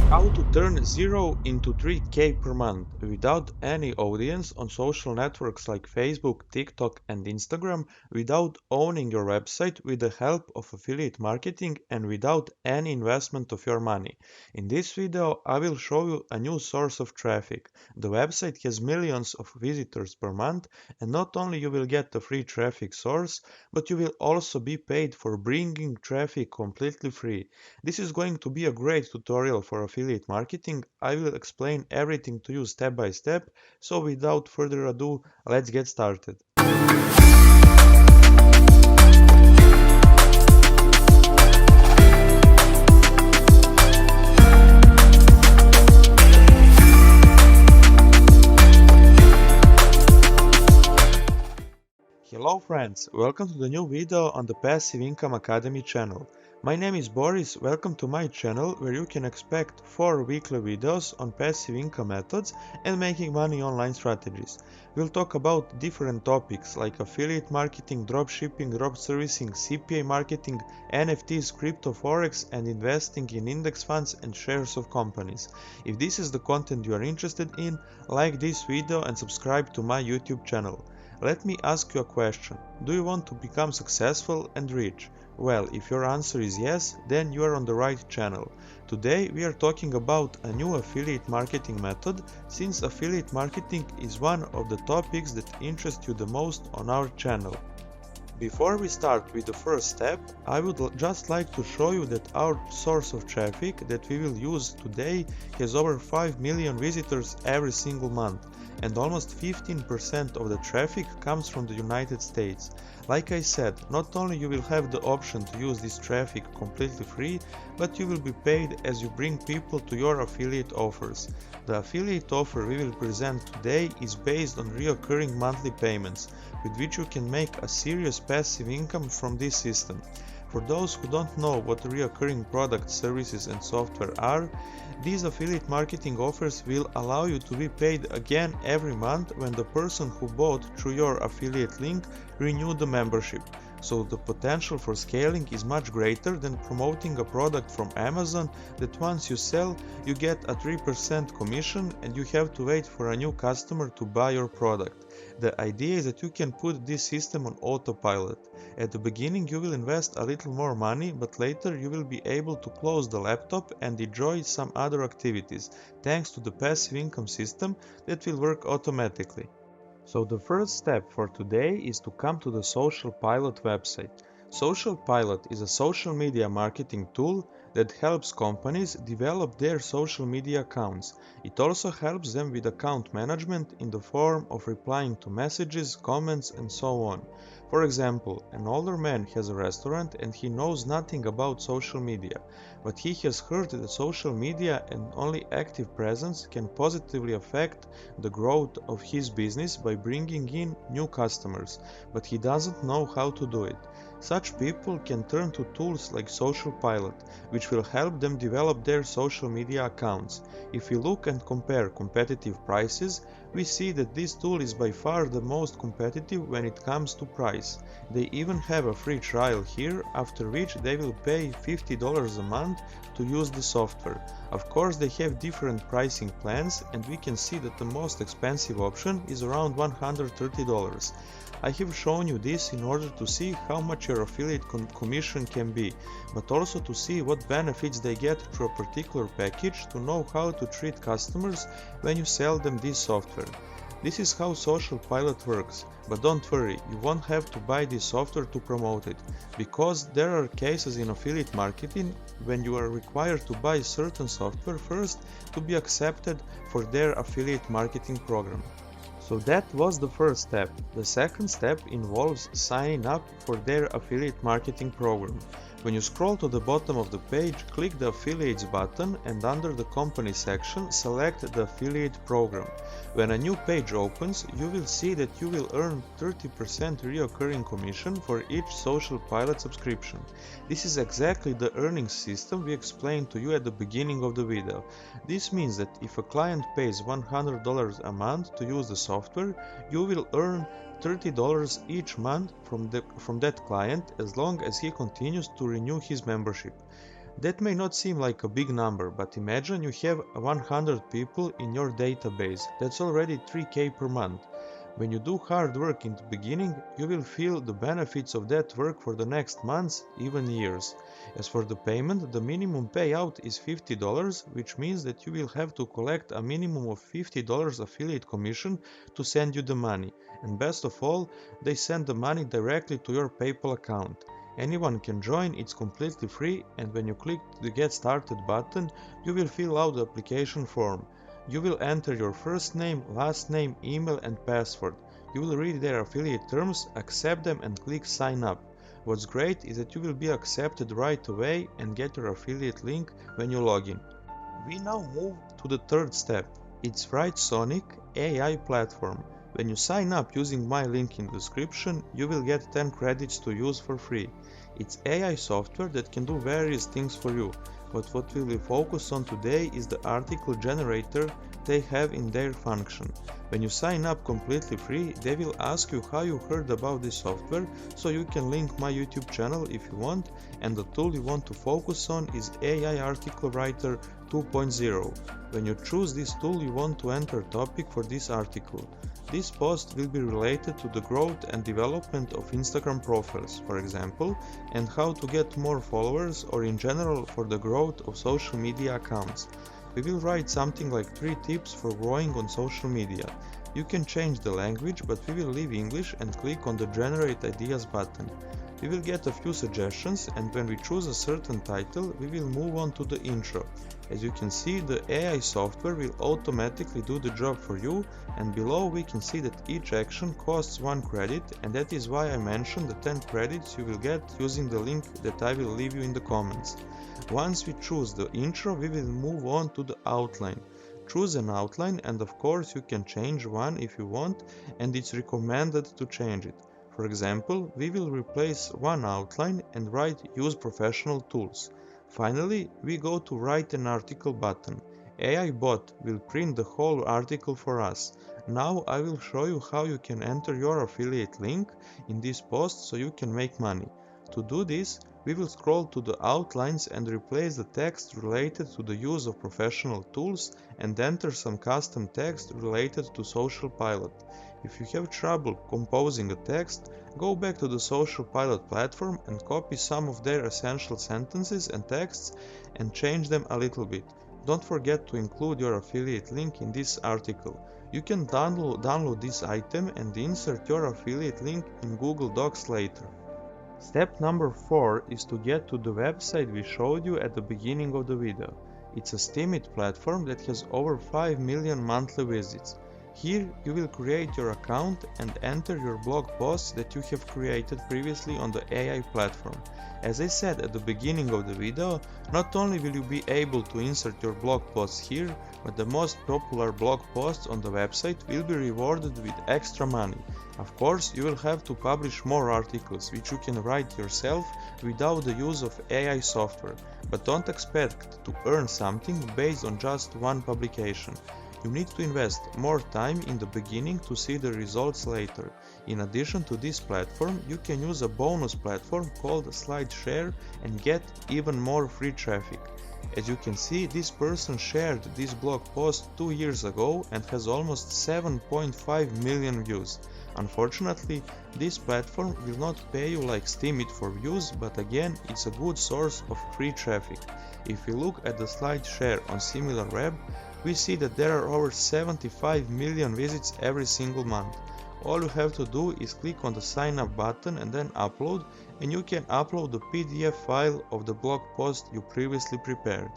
How to turn 0 into 3K per month without any audience on social networks like Facebook, TikTok, and Instagram, without owning your website with the help of affiliate marketing and without any investment of your money. In this video, I will show you a new source of traffic. The website has millions of visitors per month, and not only you will get a free traffic source, but you will also be paid for bringing traffic completely free. This is going to be a great tutorial for affiliate marketing. I will explain everything to you step by step, so without further ado, let's get started. Hello friends, welcome to the new video on the Passive Income Academy channel. My name is Boris, welcome to my channel where you can expect 4 weekly videos on passive income methods and making money online strategies. We'll talk about different topics like affiliate marketing, dropshipping, drop servicing, CPA marketing, NFTs, crypto, forex and investing in index funds and shares of companies. If this is the content you are interested in, like this video and subscribe to my YouTube channel. Let me ask you a question. Do you want to become successful and rich? Well, if your answer is yes, then you are on the right channel. Today we are talking about a new affiliate marketing method, since affiliate marketing is one of the topics that interest you the most on our channel. Before we start with the first step, I would just like to show you that our source of traffic that we will use today has over 5 million visitors every single month, and almost 15% of the traffic comes from the United States. Like I said, not only you will have the option to use this traffic completely free, but you will be paid as you bring people to your affiliate offers. The affiliate offer we will present today is based on recurring monthly payments, with which you can make a serious passive income from this system. For those who don't know what recurring products, services and software are, these affiliate marketing offers will allow you to be paid again every month when the person who bought through your affiliate link renewed the membership. So the potential for scaling is much greater than promoting a product from Amazon that once you sell, you get a 3% commission and you have to wait for a new customer to buy your product. The idea is that you can put this system on autopilot. At the beginning you will invest a little more money, but later you will be able to close the laptop and enjoy some other activities, thanks to the passive income system that will work automatically. So the first step for today is to come to the Social Pilot website. Social Pilot is a social media marketing tool that helps companies develop their social media accounts. It also helps them with account management in the form of replying to messages, comments and so on. For example, an older man has a restaurant and he knows nothing about social media, but he has heard that social media and only active presence can positively affect the growth of his business by bringing in new customers, but he doesn't know how to do it. Such people can turn to tools like Social Pilot, which will help them develop their social media accounts. If we look and compare competitive prices, we see that this tool is by far the most competitive when it comes to price. They even have a free trial here, after which they will pay $50 a month to use the software. Of course, they have different pricing plans, and we can see that the most expensive option is around $130. I have shown you this in order to see how much your affiliate commission can be, but also to see what benefits they get through a particular package to know how to treat customers when you sell them this software. This is how Social Pilot works, but don't worry, you won't have to buy this software to promote it, because there are cases in affiliate marketing when you are required to buy certain software first to be accepted for their affiliate marketing program. So that was the first step. The second step involves signing up for their affiliate marketing program. When you scroll to the bottom of the page, click the Affiliates button and under the Company section, select the Affiliate program. When a new page opens, you will see that you will earn 30% recurring commission for each Social Pilot subscription. This is exactly the earning system we explained to you at the beginning of the video. This means that if a client pays $100 a month to use the software, you will earn $30 each month from that client as long as he continues to renew his membership. That may not seem like a big number, but imagine you have 100 people in your database. That's already 3K per month. When you do hard work in the beginning, you will feel the benefits of that work for the next months, even years. As for the payment, the minimum payout is $50, which means that you will have to collect a minimum of $50 affiliate commission to send you the money. And best of all, they send the money directly to your PayPal account. Anyone can join, it's completely free, and when you click the Get Started button, you will fill out the application form. You will enter your first name, last name, email and password. You will read their affiliate terms, accept them and click sign up. What's great is that you will be accepted right away and get your affiliate link when you log in. We now move to the third step. It's Sonic AI platform. When you sign up using my link in the description, you will get 10 credits to use for free. It's AI software that can do various things for you, but what we will focus on today is the article generator they have in their function. When you sign up completely free, they will ask you how you heard about this software, so you can link my YouTube channel if you want, and the tool you want to focus on is AI Article Writer 2.0. When you choose this tool, you want to enter topic for this article. This post will be related to the growth and development of Instagram profiles, for example, and how to get more followers or in general for the growth of social media accounts. We will write something like 3 tips for growing on social media. You can change the language, but we will leave English and click on the Generate Ideas button. We will get a few suggestions, and when we choose a certain title, we will move on to the intro. As you can see, the AI software will automatically do the job for you, and below we can see that each action costs 1 credit, and that is why I mentioned the 10 credits you will get using the link that I will leave you in the comments. Once we choose the intro, we will move on to the outline. Choose an outline, and of course you can change one if you want, and it's recommended to change it. For example, we will replace one outline and write Use Professional Tools. Finally, we go to Write an Article button. AI bot will print the whole article for us. Now I will show you how you can enter your affiliate link in this post so you can make money. To do this, we will scroll to the outlines and replace the text related to the use of professional tools and enter some custom text related to Social Pilot. If you have trouble composing a text, go back to the Social Pilot platform and copy some of their essential sentences and texts and change them a little bit. Don't forget to include your affiliate link in this article. You can download this item and insert your affiliate link in Google Docs later. Step number 4 is to get to the website we showed you at the beginning of the video. It's a Steemit platform that has over 5 million monthly visits. Here you will create your account and enter your blog posts that you have created previously on the AI platform. As I said at the beginning of the video, not only will you be able to insert your blog posts here, but the most popular blog posts on the website will be rewarded with extra money. Of course, you will have to publish more articles, which you can write yourself without the use of AI software, but don't expect to earn something based on just one publication. You need to invest more time in the beginning to see the results later. In addition to this platform, you can use a bonus platform called SlideShare and get even more free traffic. As you can see, this person shared this blog post 2 years ago and has almost 7.5 million views. Unfortunately, this platform will not pay you like Steemit for views, but again, it's a good source of free traffic. If we look at the SlideShare on SimilarWeb, we see that there are over 75 million visits every single month. All you have to do is click on the sign up button and then upload, and you can upload the PDF file of the blog post you previously prepared.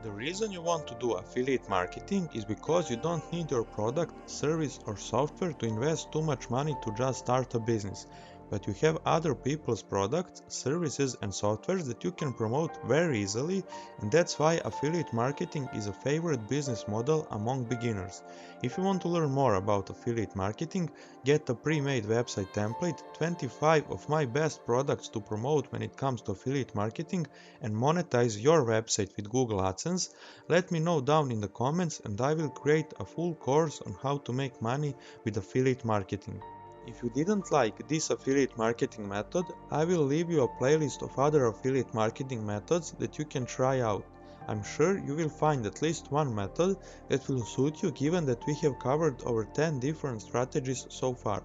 The reason you want to do affiliate marketing is because you don't need your product, service or software to invest too much money to just start a business, but you have other people's products, services and softwares that you can promote very easily, and that's why affiliate marketing is a favorite business model among beginners. If you want to learn more about affiliate marketing, get a pre-made website template, 25 of my best products to promote when it comes to affiliate marketing, and monetize your website with Google AdSense, let me know down in the comments and I will create a full course on how to make money with affiliate marketing. If you didn't like this affiliate marketing method, I will leave you a playlist of other affiliate marketing methods that you can try out. I'm sure you will find at least one method that will suit you, given that we have covered over 10 different strategies so far.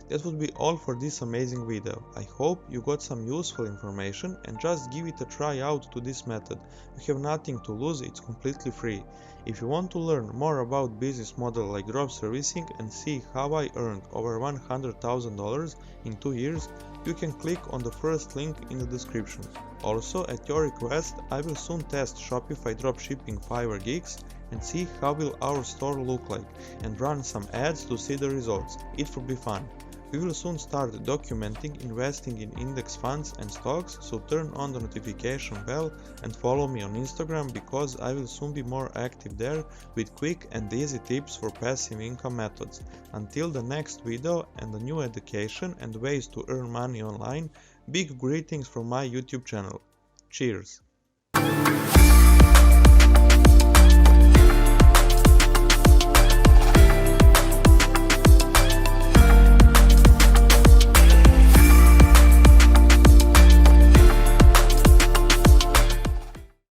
That would be all for this amazing video. I hope you got some useful information and just give it a try out to this method. You have nothing to lose, it's completely free. If you want to learn more about business model like drop servicing and see how I earned over $100,000 in 2 years, you can click on the first link in the description. Also, at your request, I will soon test Shopify dropshipping Fiverr gigs and see how will our store look like, and run some ads to see the results. It will be fun. We will soon start documenting investing in index funds and stocks, so turn on the notification bell and follow me on Instagram, because I will soon be more active there with quick and easy tips for passive income methods. Until the next video and a new education and ways to earn money online, big greetings from my YouTube channel. Cheers!